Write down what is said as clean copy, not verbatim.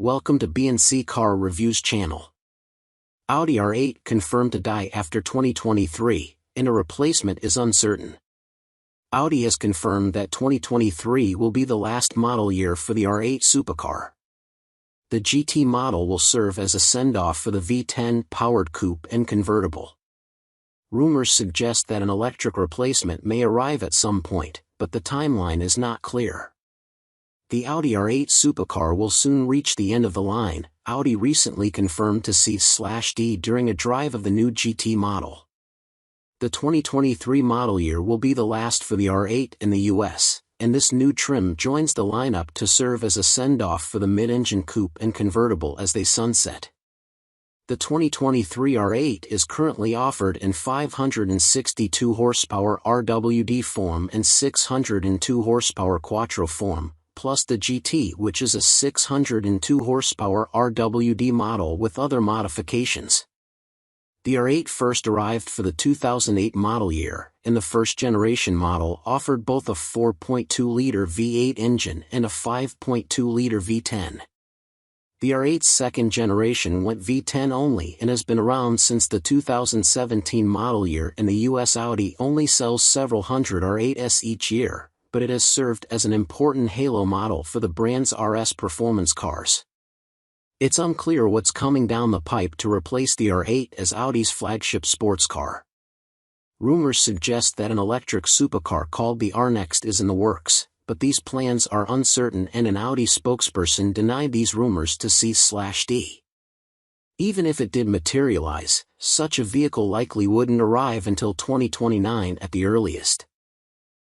Welcome to B&C Car Reviews channel. Audi R8 confirmed to die after 2023, and a replacement is uncertain. Audi has confirmed that 2023 will be the last model year for the R8 supercar. The GT model will serve as a send-off for the V10 powered coupe and convertible. Rumors suggest that an electric replacement may arrive at some point, but the timeline is not clear. The Audi R8 supercar will soon reach the end of the line. Audi recently confirmed to C/D during a drive of the new GT model. The 2023 model year will be the last for the R8 in the US, and this new trim joins the lineup to serve as a send-off for the mid-engine coupe and convertible as they sunset. The 2023 R8 is currently offered in 562 horsepower RWD form and 602 horsepower Quattro form, plus the GT, which is a 602 horsepower RWD model with other modifications. The R8 first arrived for the 2008 model year, and the first-generation model offered both a 4.2-liter V8 engine and a 5.2-liter V10. The R8's second generation went V10 only and has been around since the 2017 model year. In the US, Audi only sells several hundred R8s each year, but it has served as an important halo model for the brand's RS performance cars. It's unclear what's coming down the pipe to replace the R8 as Audi's flagship sports car. Rumors suggest that an electric supercar called the R-Next is in the works, but these plans are uncertain, and an Audi spokesperson denied these rumors to C/D. Even if it did materialize, such a vehicle likely wouldn't arrive until 2029 at the earliest.